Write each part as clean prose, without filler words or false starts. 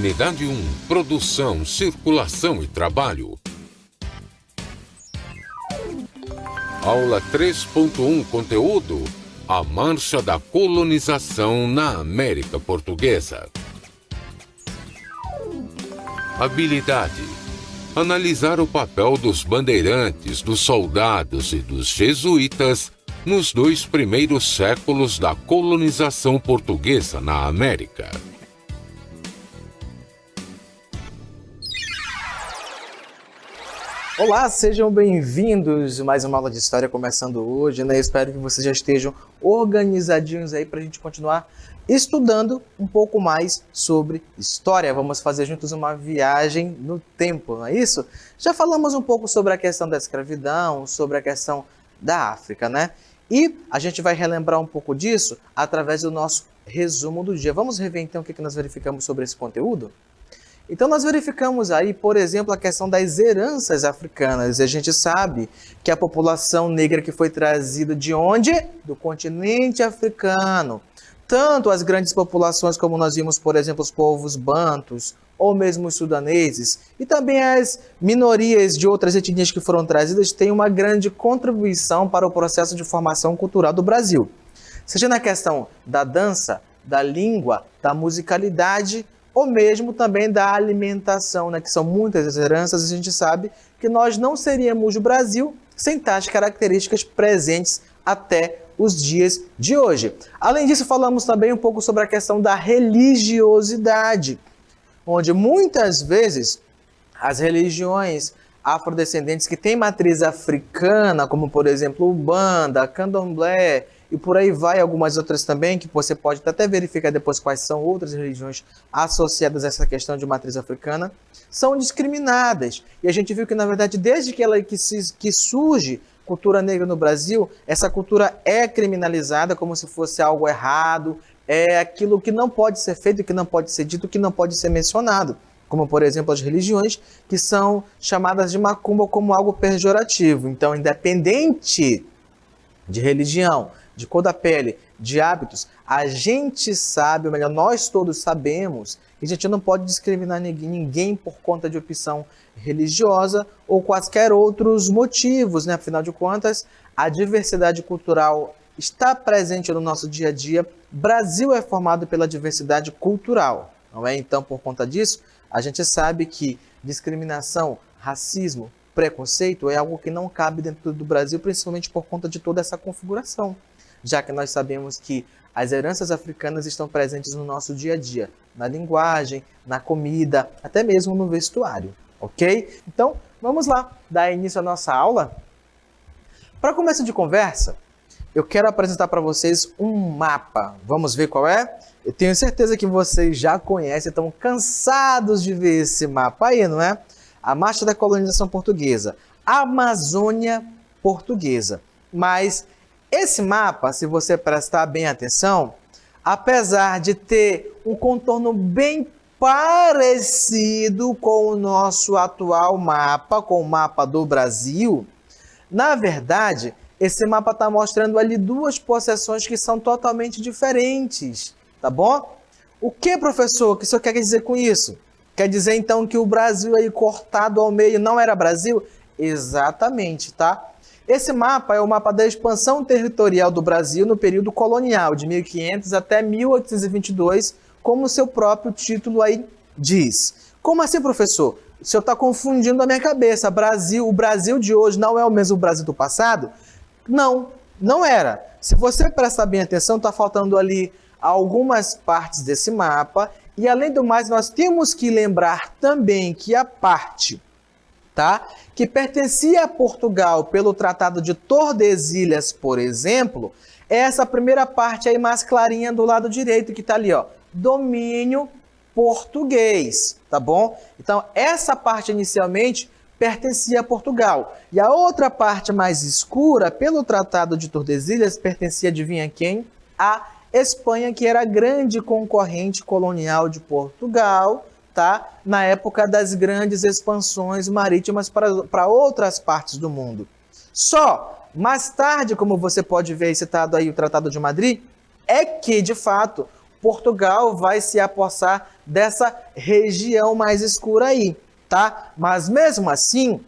Unidade 1. Produção, circulação e trabalho. Aula 3.1. Conteúdo: a marcha da colonização na América Portuguesa. Habilidade: analisar o papel dos bandeirantes, dos soldados e dos jesuítas nos 2 primeiros séculos da colonização portuguesa na América. Olá, sejam bem-vindos. Mais uma aula de história começando hoje, né? Eu espero que vocês já estejam organizadinhos aí para a gente continuar estudando um pouco mais sobre história. Vamos fazer juntos uma viagem no tempo, não é isso? Já falamos um pouco sobre a questão da escravidão, sobre a questão da África, né? E a gente vai relembrar um pouco disso através do nosso resumo do dia. Vamos rever então o que nós verificamos sobre esse conteúdo? Então nós verificamos aí, por exemplo, a questão das heranças africanas. E a gente sabe que a população negra que foi trazida de onde? Do continente africano. Tanto as grandes populações como nós vimos, por exemplo, os povos bantus, ou mesmo os sudaneses, e também as minorias de outras etnias que foram trazidas, têm uma grande contribuição para o processo de formação cultural do Brasil. Seja na questão da dança, da língua, da musicalidade, ou mesmo também da alimentação, né, que são muitas as heranças. A gente sabe que nós não seríamos o Brasil sem tais características presentes até os dias de hoje. Além disso, falamos também um pouco sobre a questão da religiosidade, onde muitas vezes as religiões afrodescendentes que têm matriz africana, como por exemplo Umbanda, Candomblé, e por aí vai, algumas outras também, que você pode até verificar depois quais são outras religiões associadas a essa questão de matriz africana, são discriminadas. E a gente viu que, na verdade, desde que surge cultura negra no Brasil, essa cultura é criminalizada como se fosse algo errado, é aquilo que não pode ser feito, que não pode ser dito, que não pode ser mencionado. Como, por exemplo, as religiões que são chamadas de macumba como algo pejorativo. Então, independente de religião, de cor da pele, de hábitos, a gente sabe, ou melhor, nós todos sabemos que a gente não pode discriminar ninguém por conta de opção religiosa ou quaisquer outros motivos, né? Afinal de contas, a diversidade cultural está presente no nosso dia a dia. Brasil é formado pela diversidade cultural, não é? Então, por conta disso, a gente sabe que discriminação, racismo, preconceito é algo que não cabe dentro do Brasil, principalmente por conta de toda essa configuração, já que nós sabemos que as heranças africanas estão presentes no nosso dia a dia, na linguagem, na comida, até mesmo no vestuário, ok? Então, vamos lá, dar início à nossa aula. Para começo de conversa, eu quero apresentar para vocês um mapa. Vamos ver qual é? Eu tenho certeza que vocês já conhecem, estão cansados de ver esse mapa aí, não é? A marcha da colonização portuguesa, Amazônia Portuguesa. Mas esse mapa, se você prestar bem atenção, apesar de ter um contorno bem parecido com o nosso atual mapa, com o mapa do Brasil, na verdade, esse mapa está mostrando ali 2 possessões que são totalmente diferentes, tá bom? O que, professor, o que o senhor quer dizer com isso? Quer dizer, então, que o Brasil aí cortado ao meio não era Brasil? Exatamente, tá? Esse mapa é o mapa da expansão territorial do Brasil no período colonial, de 1500 até 1822, como o seu próprio título aí diz. Como assim, professor? O senhor está confundindo a minha cabeça. O Brasil de hoje não é o mesmo Brasil do passado? Não, não era. Se você prestar bem atenção, está faltando ali algumas partes desse mapa. E, além do mais, nós temos que lembrar também que a parte, tá, que pertencia a Portugal pelo Tratado de Tordesilhas, por exemplo, é essa primeira parte aí mais clarinha do lado direito, que está ali, ó, domínio português, tá bom? Então, essa parte inicialmente pertencia a Portugal. E a outra parte mais escura, pelo Tratado de Tordesilhas, pertencia, adivinha quem? A Espanha, que era a grande concorrente colonial de Portugal, tá? Na época das grandes expansões marítimas para outras partes do mundo. Só mais tarde, como você pode ver citado aí o Tratado de Madrid, é que, de fato, Portugal vai se apossar dessa região mais escura aí, tá? Mas mesmo assim,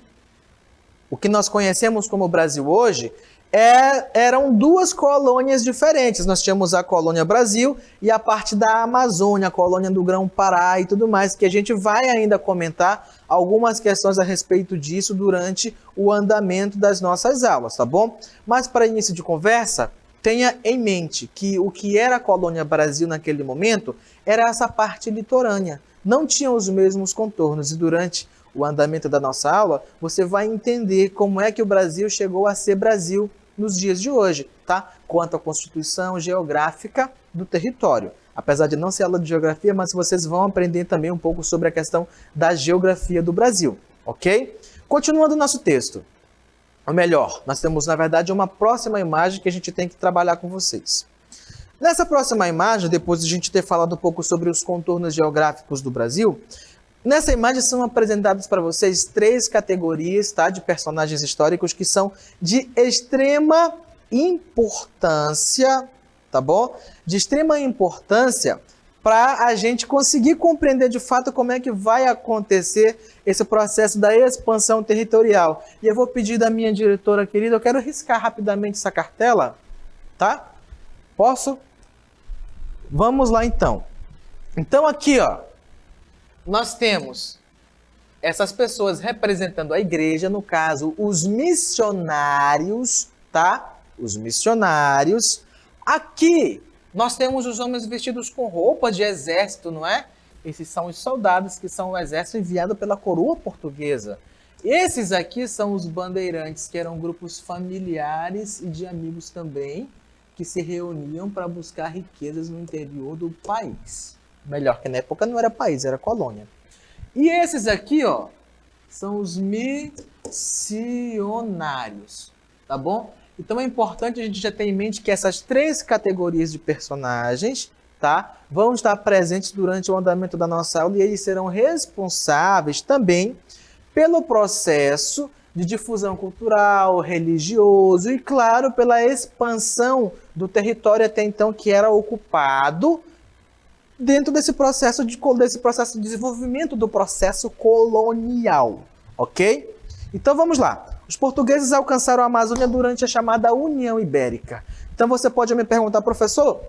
o que nós conhecemos como Brasil hoje eram duas colônias diferentes. Nós tínhamos a colônia Brasil e a parte da Amazônia, a colônia do Grão-Pará e tudo mais, que a gente vai ainda comentar algumas questões a respeito disso durante o andamento das nossas aulas, tá bom? Mas para início de conversa, tenha em mente que o que era a colônia Brasil naquele momento era essa parte litorânea. Não tinha os mesmos contornos e durante o andamento da nossa aula, você vai entender como é que o Brasil chegou a ser Brasil nos dias de hoje, tá? Quanto à constituição geográfica do território. Apesar de não ser aula de geografia, mas vocês vão aprender também um pouco sobre a questão da geografia do Brasil, ok? Continuando o nosso texto. Ou melhor, nós temos, na verdade, uma próxima imagem que a gente tem que trabalhar com vocês. Nessa próxima imagem, depois de a gente ter falado um pouco sobre os contornos geográficos do Brasil, nessa imagem são apresentadas para vocês 3 categorias, tá, de personagens históricos que são de extrema importância, tá bom? De extrema importância para a gente conseguir compreender de fato como é que vai acontecer esse processo da expansão territorial. E eu vou pedir da minha diretora querida, eu quero riscar rapidamente essa cartela, tá? Posso? Vamos lá então. Então aqui, ó, nós temos essas pessoas representando a igreja, no caso, os missionários, tá? Os missionários. Aqui, nós temos os homens vestidos com roupa de exército, não é? Esses são os soldados que são o exército enviado pela coroa portuguesa. Esses aqui são os bandeirantes, que eram grupos familiares e de amigos também, que se reuniam para buscar riquezas no interior do país. Melhor que na época não era país, era colônia. E esses aqui, ó, são os missionários, tá bom? Então é importante a gente já ter em mente que essas 3 categorias de personagens, tá, vão estar presentes durante o andamento da nossa aula e eles serão responsáveis também pelo processo de difusão cultural, religioso e, claro, pela expansão do território até então que era ocupado dentro desse processo de desenvolvimento do processo colonial, ok? Então vamos lá. Os portugueses alcançaram a Amazônia durante a chamada União Ibérica. Então você pode me perguntar, professor,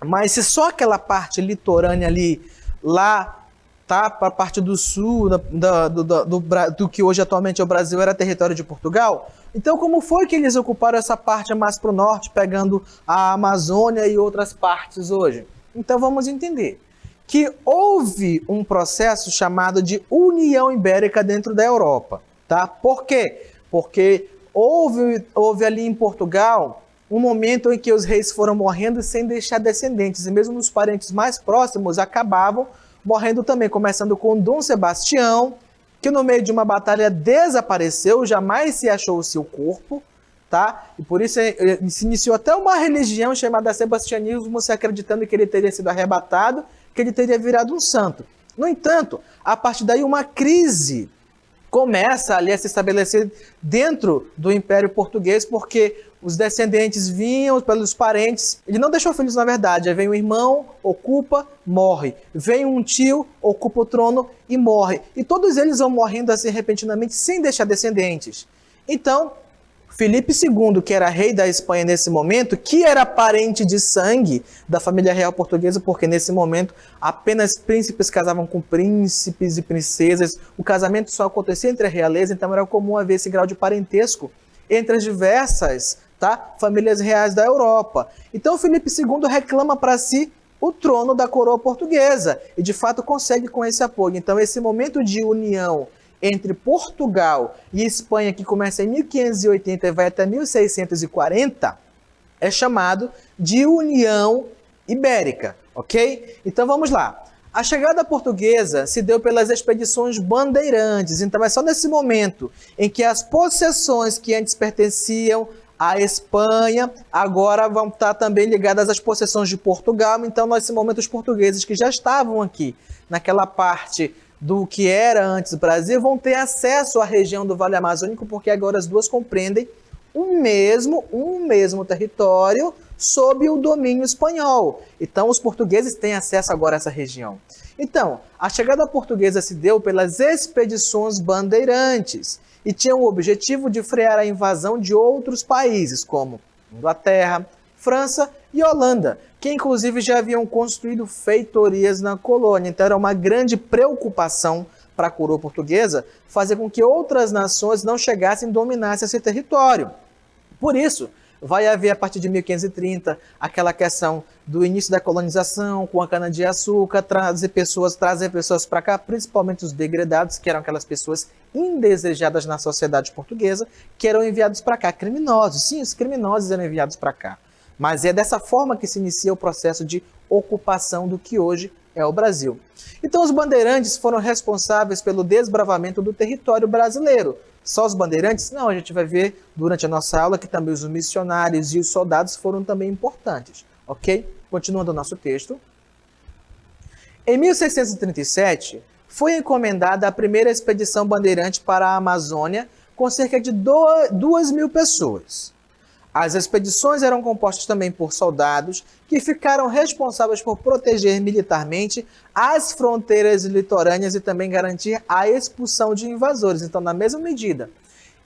mas se só aquela parte litorânea ali, lá, tá, para a parte do sul, do que hoje atualmente é o Brasil, era território de Portugal? Então como foi que eles ocuparam essa parte mais para o norte, pegando a Amazônia e outras partes hoje? Então vamos entender que houve um processo chamado de União Ibérica dentro da Europa, tá? Por quê? Porque houve ali em Portugal um momento em que os reis foram morrendo sem deixar descendentes, e mesmo os parentes mais próximos acabavam morrendo também, começando com Dom Sebastião, que no meio de uma batalha desapareceu, jamais se achou o seu corpo, tá? E por isso se iniciou até uma religião chamada sebastianismo, se acreditando que ele teria sido arrebatado, que ele teria virado um santo. No entanto, a partir daí uma crise começa ali a se estabelecer dentro do Império Português, porque os descendentes vinham pelos parentes, ele não deixou filhos na verdade, aí vem um irmão, ocupa, morre, vem um tio, ocupa o trono e morre, e todos eles vão morrendo assim repentinamente sem deixar descendentes. Então, Filipe II, que era rei da Espanha nesse momento, que era parente de sangue da família real portuguesa, porque nesse momento apenas príncipes casavam com príncipes e princesas, o casamento só acontecia entre a realeza, então era comum haver esse grau de parentesco entre as diversas, tá, famílias reais da Europa. Então Filipe II reclama para si o trono da coroa portuguesa e de fato consegue com esse apoio. Então esse momento de união entre Portugal e Espanha, que começa em 1580 e vai até 1640, é chamado de União Ibérica, ok? Então vamos lá. A chegada portuguesa se deu pelas expedições bandeirantes, então é só nesse momento em que as possessões que antes pertenciam à Espanha, agora vão estar também ligadas às possessões de Portugal, então nesse momento os portugueses que já estavam aqui, naquela parte do que era antes Brasil, vão ter acesso à região do Vale Amazônico, porque agora as duas compreendem um mesmo território sob o domínio espanhol. Então os portugueses têm acesso agora a essa região. Então, a chegada portuguesa se deu pelas expedições bandeirantes e tinha o objetivo de frear a invasão de outros países, como Inglaterra, França e Holanda, que inclusive já haviam construído feitorias na colônia. Então era uma grande preocupação para a coroa portuguesa fazer com que outras nações não chegassem e dominassem esse território. Por isso, vai haver, a partir de 1530, aquela questão do início da colonização, com a cana-de-açúcar, trazer pessoas para cá, principalmente os degredados, que eram aquelas pessoas indesejadas na sociedade portuguesa, que eram enviados para cá, criminosos. Sim, os criminosos eram enviados para cá. Mas é dessa forma que se inicia o processo de ocupação do que hoje é o Brasil. Então os bandeirantes foram responsáveis pelo desbravamento do território brasileiro. Só os bandeirantes? Não, a gente vai ver durante a nossa aula que também os missionários e os soldados foram também importantes, ok? Continuando o nosso texto. Em 1637, foi encomendada a primeira expedição bandeirante para a Amazônia, com cerca de 2.000 pessoas. As expedições eram compostas também por soldados que ficaram responsáveis por proteger militarmente as fronteiras litorâneas e também garantir a expulsão de invasores. Então, na mesma medida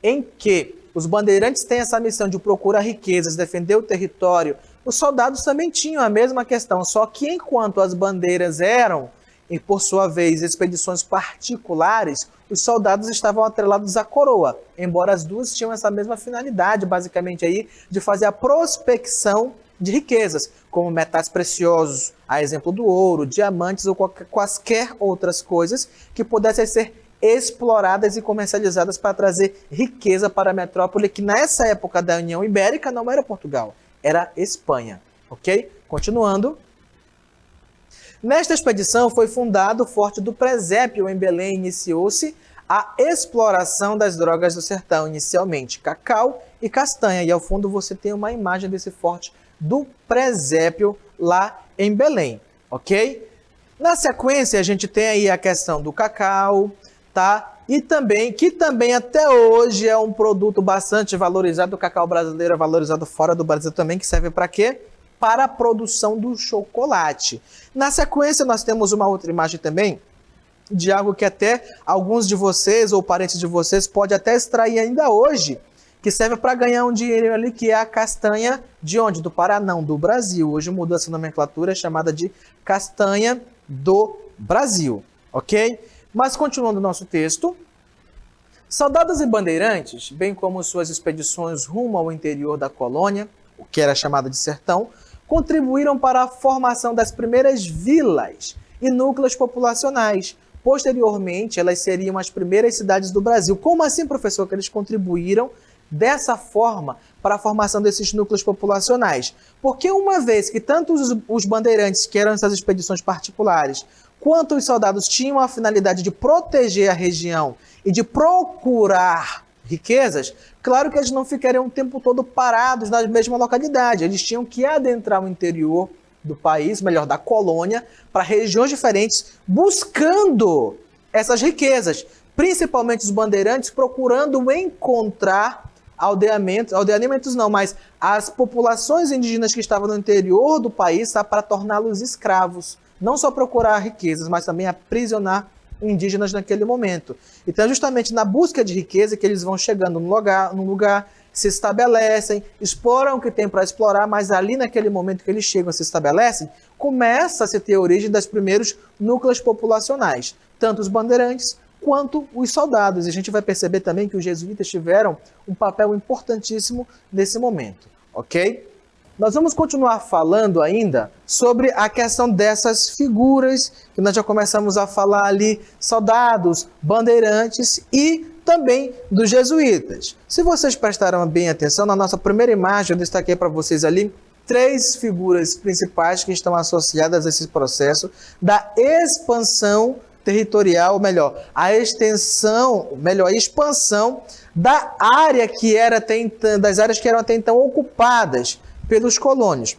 em que os bandeirantes têm essa missão de procurar riquezas, defender o território, os soldados também tinham a mesma questão, só que enquanto as bandeiras eram, e por sua vez, expedições particulares, os soldados estavam atrelados à coroa, embora as duas tinham essa mesma finalidade, basicamente aí, de fazer a prospecção de riquezas, como metais preciosos, a exemplo do ouro, diamantes ou quaisquer outras coisas que pudessem ser exploradas e comercializadas para trazer riqueza para a metrópole, que nessa época da União Ibérica não era Portugal, era Espanha, ok? Continuando. Nesta expedição foi fundado o Forte do Presépio em Belém. Iniciou-se a exploração das drogas do sertão, inicialmente cacau e castanha. E ao fundo você tem uma imagem desse Forte do Presépio lá em Belém, ok? Na sequência a gente tem aí a questão do cacau, tá? E também, que também até hoje é um produto bastante valorizado, o cacau brasileiro é valorizado fora do Brasil também, que serve para quê? Para a produção do chocolate. Na sequência, nós temos uma outra imagem também, de algo que até alguns de vocês ou parentes de vocês podem até extrair ainda hoje, que serve para ganhar um dinheiro ali, que é a castanha de onde? Do Paraná, não, do Brasil. Hoje mudou essa nomenclatura, é chamada de castanha do Brasil, ok? Mas continuando o nosso texto, soldados e bandeirantes, bem como suas expedições rumo ao interior da colônia, o que era chamado de sertão, contribuíram para a formação das primeiras vilas e núcleos populacionais. Posteriormente, elas seriam as primeiras cidades do Brasil. Como assim, professor, que eles contribuíram dessa forma para a formação desses núcleos populacionais? Porque uma vez que tanto os bandeirantes, que eram essas expedições particulares, quanto os soldados tinham a finalidade de proteger a região e de procurar riquezas, claro que eles não ficariam o tempo todo parados na mesma localidade. Eles tinham que adentrar o interior do país, melhor, da colônia, para regiões diferentes, buscando essas riquezas. Principalmente os bandeirantes procurando encontrar aldeamentos não, mas as populações indígenas que estavam no interior do país, tá, para torná-los escravos. Não só procurar riquezas, mas também aprisionar indígenas naquele momento. Então é justamente na busca de riqueza que eles vão chegando num lugar, se estabelecem, exploram o que tem para explorar, mas ali naquele momento que eles chegam e se estabelecem, começa a se ter a origem dos primeiros núcleos populacionais, tanto os bandeirantes quanto os soldados. E a gente vai perceber também que os jesuítas tiveram um papel importantíssimo nesse momento, ok? Nós vamos continuar falando ainda sobre a questão dessas figuras que nós já começamos a falar ali, soldados, bandeirantes e também dos jesuítas. Se vocês prestaram bem atenção, na nossa primeira imagem eu destaquei para vocês ali 3 figuras principais que estão associadas a esse processo da expansão territorial, a expansão da área que era das áreas que eram até então ocupadas pelos colônios.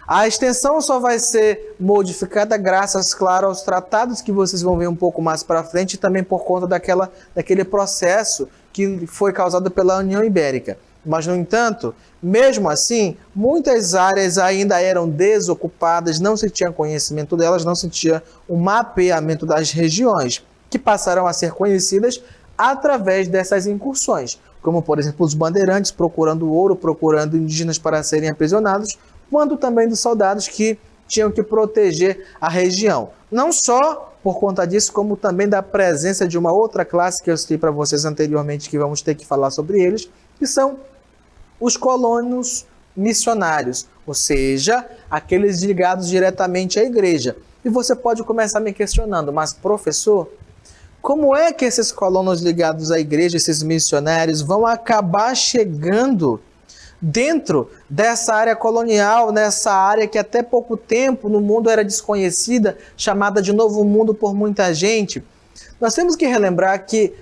A extensão só vai ser modificada graças, claro, aos tratados que vocês vão ver um pouco mais para frente e também por conta daquele processo que foi causado pela União Ibérica. Mas, no entanto, mesmo assim, muitas áreas ainda eram desocupadas, não se tinha conhecimento delas, não se tinha o mapeamento das regiões, que passaram a ser conhecidas através dessas incursões, como, por exemplo, os bandeirantes procurando ouro, procurando indígenas para serem aprisionados, quanto também dos soldados que tinham que proteger a região. Não só por conta disso, como também da presença de uma outra classe que eu citei para vocês anteriormente, que vamos ter que falar sobre eles, que são os colonos missionários, ou seja, aqueles ligados diretamente à igreja. E você pode começar me questionando, mas professor, como é que esses colonos ligados à igreja, esses missionários, vão acabar chegando dentro dessa área colonial, nessa área que até pouco tempo no mundo era desconhecida, chamada de Novo Mundo por muita gente? Nós temos que relembrar que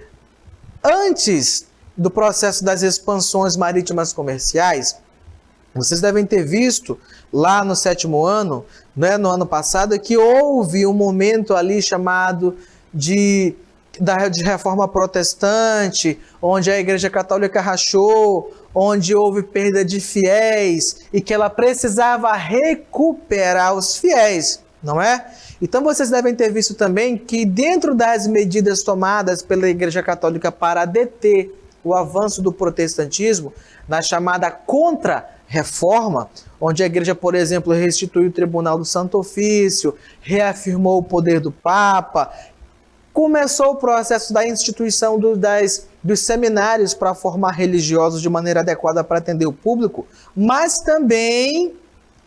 antes do processo das expansões marítimas comerciais, vocês devem ter visto lá no 7º ano, né, no ano passado, que houve um momento ali chamado de reforma protestante, onde a Igreja Católica rachou, onde houve perda de fiéis e que ela precisava recuperar os fiéis, não é? Então vocês devem ter visto também que dentro das medidas tomadas pela Igreja Católica para deter o avanço do protestantismo, na chamada Contra-Reforma, onde a Igreja, por exemplo, restituiu o Tribunal do Santo Ofício, reafirmou o poder do Papa, começou o processo da instituição dos seminários para formar religiosos de maneira adequada para atender o público, mas também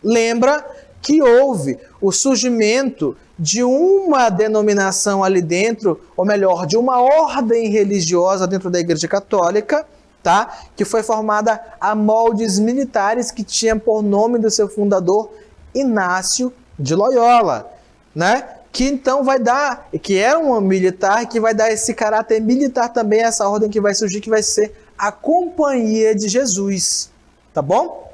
lembra que houve o surgimento de uma denominação ali dentro, ou melhor, de uma ordem religiosa dentro da Igreja Católica, tá? Que foi formada a moldes militares, que tinha por nome do seu fundador Inácio de Loyola, né? Que então vai dar, que é um militar, que vai dar esse caráter militar também, essa ordem que vai surgir, que vai ser a Companhia de Jesus, tá bom?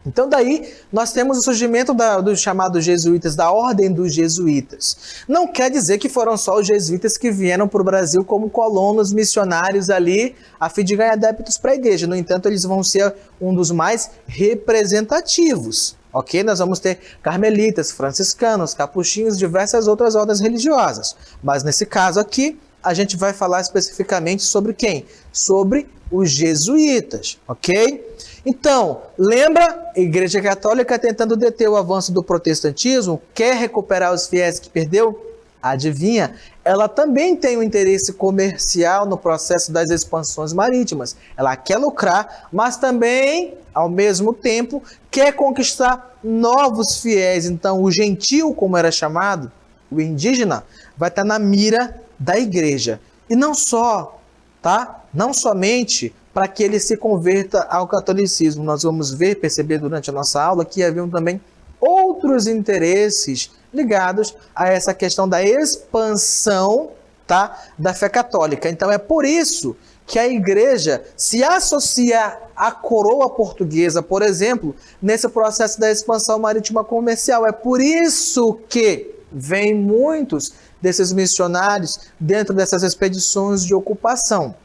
Então daí nós temos o surgimento dos chamados jesuítas, da ordem dos jesuítas. Não quer dizer que foram só os jesuítas que vieram para o Brasil como colonos missionários ali, a fim de ganhar adeptos para a igreja. No entanto, eles vão ser um dos mais representativos. Ok? Nós vamos ter carmelitas, franciscanos, capuchinhos, diversas outras ordens religiosas. Mas nesse caso aqui, a gente vai falar especificamente sobre quem? Sobre os jesuítas, ok? Então, lembra? A Igreja Católica tentando deter o avanço do protestantismo, quer recuperar os fiéis que perdeu? Adivinha? Ela também tem um interesse comercial no processo das expansões marítimas. Ela quer lucrar, mas também, ao mesmo tempo, quer conquistar novos fiéis. Então, o gentio, como era chamado, o indígena, vai estar na mira da igreja. E não só, tá? Não somente para que ele se converta ao catolicismo. Nós vamos perceber durante a nossa aula que haviam também outros interesses ligados a essa questão da expansão, tá, da fé católica. Então é por isso que a igreja se associa à coroa portuguesa, por exemplo, nesse processo da expansão marítima comercial. É por isso que vêm muitos desses missionários dentro dessas expedições de ocupação.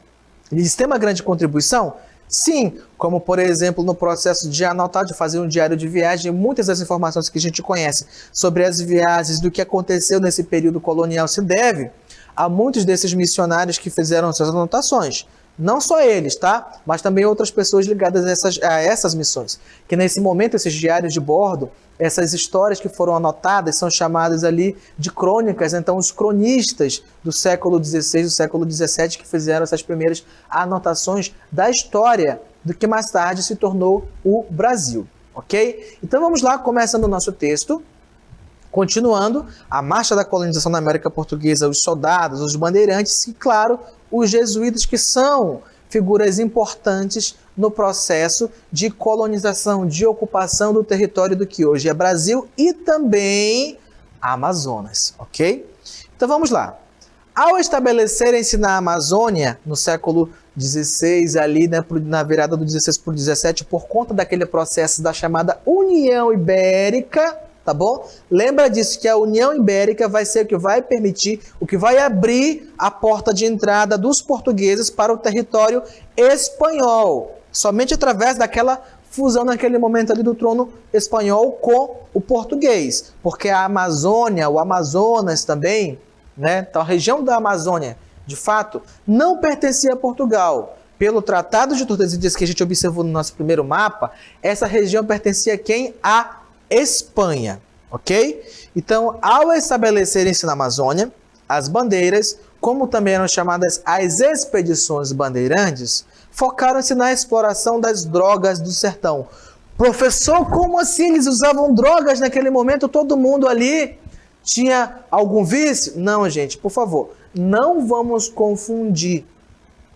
Eles têm uma grande contribuição? Sim, como por exemplo no processo de anotar, de fazer um diário de viagem, muitas das informações que a gente conhece sobre as viagens, do que aconteceu nesse período colonial, se deve a muitos desses missionários que fizeram suas anotações. Não só eles, tá? Mas também outras pessoas ligadas a essas missões. Que nesse momento, esses diários de bordo, essas histórias que foram anotadas, são chamadas ali de crônicas. Então, os cronistas do século XVI, do século XVII, que fizeram essas primeiras anotações da história do que mais tarde se tornou o Brasil, ok? Então, vamos lá, começando o nosso texto. Continuando, a marcha da colonização na América Portuguesa, os soldados, os bandeirantes e, claro, os jesuítas, que são figuras importantes no processo de colonização, de ocupação do território do que hoje é Brasil e também Amazonas, ok? Então vamos lá. Ao estabelecerem-se na Amazônia, no século XVI, ali, né, na virada do 16 para o 17, por conta daquele processo da chamada União Ibérica, tá bom? Lembra disso, que a União Ibérica vai ser o que vai permitir, o que vai abrir a porta de entrada dos portugueses para o território espanhol. somente através daquela fusão naquele momento ali do trono espanhol com o português, porque a Amazônia, o Amazonas também, né, então a região da Amazônia, de fato, não pertencia a Portugal. Pelo Tratado de Tordesilhas que a gente observou no nosso primeiro mapa, essa região pertencia a quem? A Espanha, ok? Então, ao estabelecerem-se na Amazônia, as bandeiras, como também eram chamadas as expedições bandeirantes, focaram-se na exploração das drogas do sertão. Professor, como assim eles usavam drogas naquele momento? Todo mundo ali tinha algum vício? Não, gente, por favor, não vamos confundir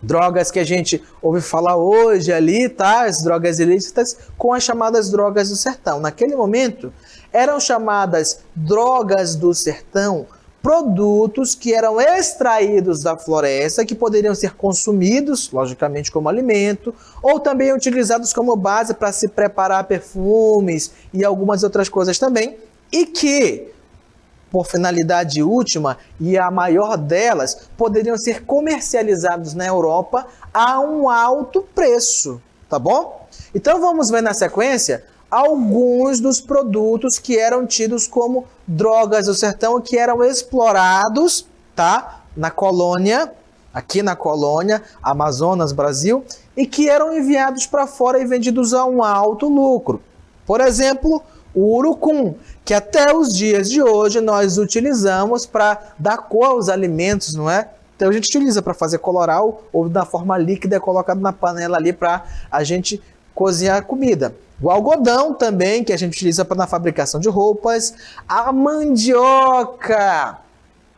drogas que a gente ouve falar hoje ali, tá? As drogas ilícitas, com as chamadas drogas do sertão. Naquele momento, eram chamadas drogas do sertão produtos que eram extraídos da floresta, que poderiam ser consumidos, logicamente, como alimento, ou também utilizados como base para se preparar perfumes e algumas outras coisas também, e que, por finalidade última, e a maior delas, poderiam ser comercializados na Europa a um alto preço, tá bom? Então vamos ver na sequência alguns dos produtos que eram tidos como drogas do sertão, que eram explorados, tá? Na colônia, aqui na colônia, Amazonas, Brasil, e que eram enviados para fora e vendidos a um alto lucro. Por exemplo, o urucum, que até os dias de hoje nós utilizamos para dar cor aos alimentos, não é? Então a gente utiliza para fazer coloral ou da forma líquida, é colocado na panela ali para a gente cozinhar a comida. O algodão também, que a gente utiliza na fabricação de roupas. A mandioca,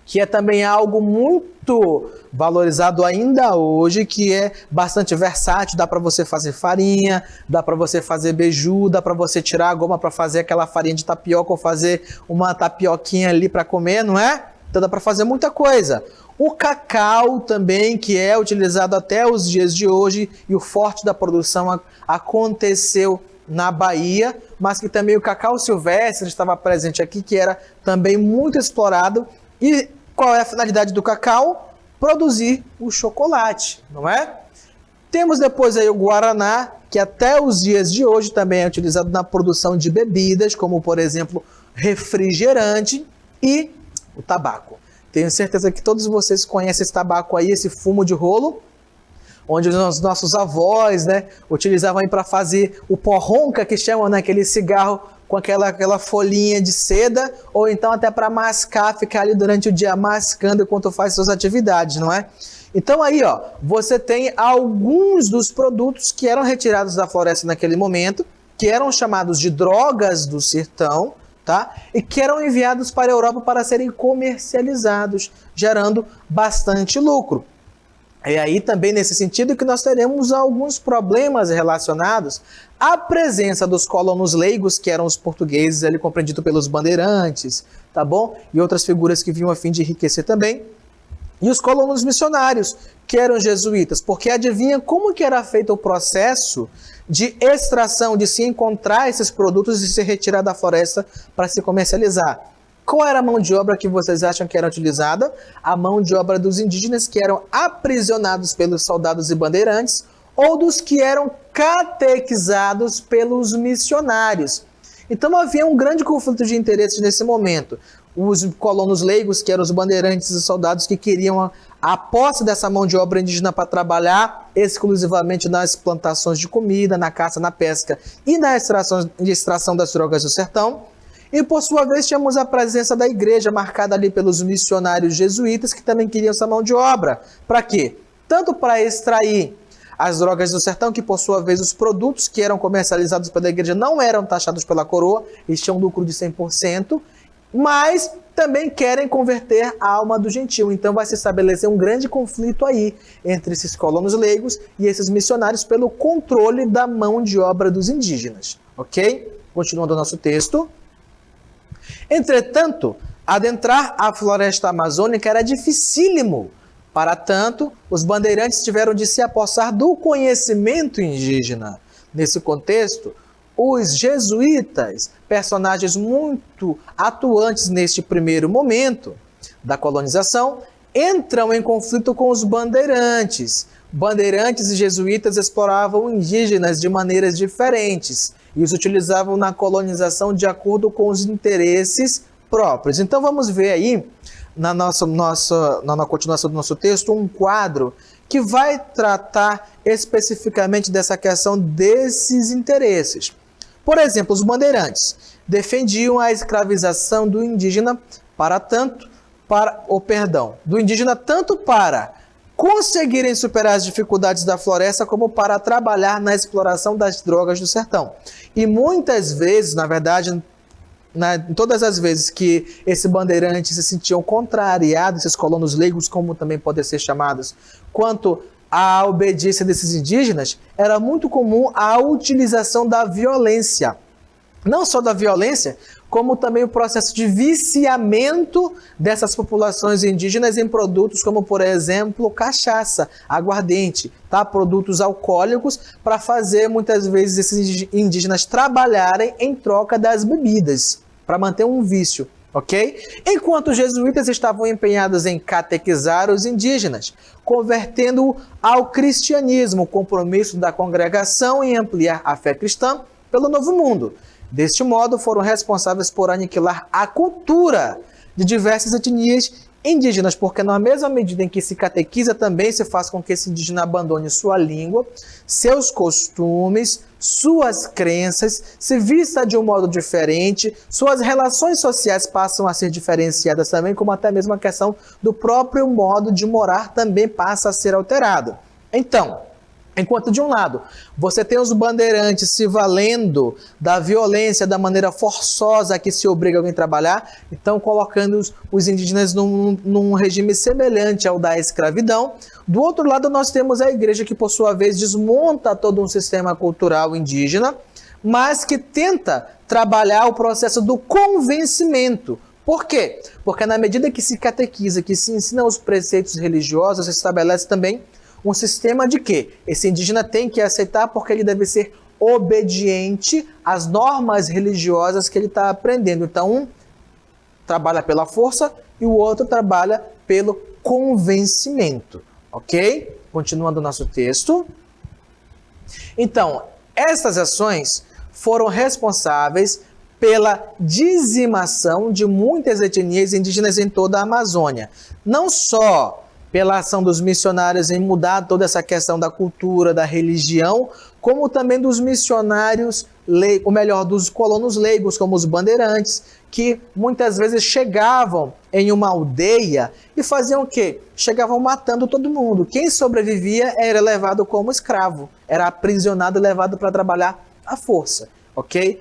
que é também algo muito valorizado ainda hoje, que é bastante versátil, dá para você fazer farinha, dá para você fazer beiju, dá para você tirar a goma para fazer aquela farinha de tapioca ou fazer uma tapioquinha ali para comer, não é? Então dá para fazer muita coisa. O cacau também, que é utilizado até os dias de hoje, e o forte da produção aconteceu na Bahia, mas que também o cacau silvestre estava presente aqui, que era também muito explorado. E qual é a finalidade do cacau? Produzir o chocolate, não é? Temos depois aí o guaraná, que até os dias de hoje também é utilizado na produção de bebidas, como por exemplo, refrigerante, e o tabaco. Tenho certeza que todos vocês conhecem esse tabaco aí, esse fumo de rolo, onde os nossos avós, né, utilizavam aí para fazer o porronca, que chamam, né, aquele cigarro com aquela folhinha de seda, ou então até para mascar, ficar ali durante o dia mascando enquanto faz suas atividades, não é? Então aí, ó, você tem alguns dos produtos que eram retirados da floresta naquele momento, que eram chamados de drogas do sertão, tá? E que eram enviados para a Europa para serem comercializados, gerando bastante lucro. É aí também nesse sentido que nós teremos alguns problemas relacionados à presença dos colonos leigos, que eram os portugueses, ali compreendido pelos bandeirantes, tá bom? E outras figuras que vinham a fim de enriquecer também. E os colonos missionários, que eram jesuítas, porque adivinha como que era feito o processo de extração, de se encontrar esses produtos e se retirar da floresta para se comercializar? Qual era a mão de obra que vocês acham que era utilizada? A mão de obra dos indígenas que eram aprisionados pelos soldados e bandeirantes, ou dos que eram catequizados pelos missionários. Então havia um grande conflito de interesses nesse momento. Os colonos leigos, que eram os bandeirantes e soldados que queriam a posse dessa mão de obra indígena para trabalhar exclusivamente nas plantações de comida, na caça, na pesca e na extração das drogas do sertão. E por sua vez tínhamos a presença da igreja marcada ali pelos missionários jesuítas, que também queriam essa mão de obra. Para quê? Tanto para extrair as drogas do sertão, que por sua vez os produtos que eram comercializados pela igreja não eram taxados pela coroa, eles tinham lucro de 100%, mas também querem converter a alma do gentio. Então vai se estabelecer um grande conflito aí entre esses colonos leigos e esses missionários pelo controle da mão de obra dos indígenas. Ok? Continuando o nosso texto. Entretanto, adentrar a floresta amazônica era dificílimo. Para tanto, os bandeirantes tiveram de se apossar do conhecimento indígena. Nesse contexto, os jesuítas, personagens muito atuantes neste primeiro momento da colonização, entram em conflito com os bandeirantes. Bandeirantes e jesuítas exploravam indígenas de maneiras diferentes e os utilizavam na colonização de acordo com os interesses próprios. Então vamos ver aí, na continuação do nosso texto, um quadro que vai tratar especificamente dessa questão desses interesses. Por exemplo, os bandeirantes defendiam a escravização do indígena do indígena tanto para conseguirem superar as dificuldades da floresta como para trabalhar na exploração das drogas do sertão. E muitas vezes, na verdade, todas as vezes que esse bandeirante se sentiam contrariados, esses colonos leigos, como também podem ser chamados, quanto à obediência desses indígenas, era muito comum a utilização da violência. Não só da violência, como também o processo de viciamento dessas populações indígenas em produtos como, por exemplo, cachaça, aguardente, tá? Produtos alcoólicos, para fazer muitas vezes esses indígenas trabalharem em troca das bebidas, para manter um vício, ok? Enquanto os jesuítas estavam empenhados em catequizar os indígenas, convertendo-o ao cristianismo, o compromisso da congregação em ampliar a fé cristã pelo Novo Mundo. Deste modo, foram responsáveis por aniquilar a cultura de diversas etnias indígenas, porque na mesma medida em que se catequiza, também se faz com que esse indígena abandone sua língua, seus costumes, suas crenças, se vista de um modo diferente, suas relações sociais passam a ser diferenciadas também, como até mesmo a questão do próprio modo de morar também passa a ser alterado. Então, enquanto de um lado, você tem os bandeirantes se valendo da violência, da maneira forçosa que se obriga alguém a trabalhar, então colocando os indígenas num regime semelhante ao da escravidão. Do outro lado, nós temos a igreja que, por sua vez, desmonta todo um sistema cultural indígena, mas que tenta trabalhar o processo do convencimento. Por quê? Porque na medida que se catequiza, que se ensina os preceitos religiosos, se estabelece também um sistema de que esse indígena tem que aceitar porque ele deve ser obediente às normas religiosas que ele está aprendendo. Então, um trabalha pela força e o outro trabalha pelo convencimento, ok? Continuando o nosso texto. Então, essas ações foram responsáveis pela dizimação de muitas etnias indígenas em toda a Amazônia. Não só pela ação dos missionários em mudar toda essa questão da cultura, da religião, como também dos missionários, dos colonos leigos, como os bandeirantes, que muitas vezes chegavam em uma aldeia e faziam o quê? Chegavam matando todo mundo. Quem sobrevivia era levado como escravo, era aprisionado e levado para trabalhar à força, ok?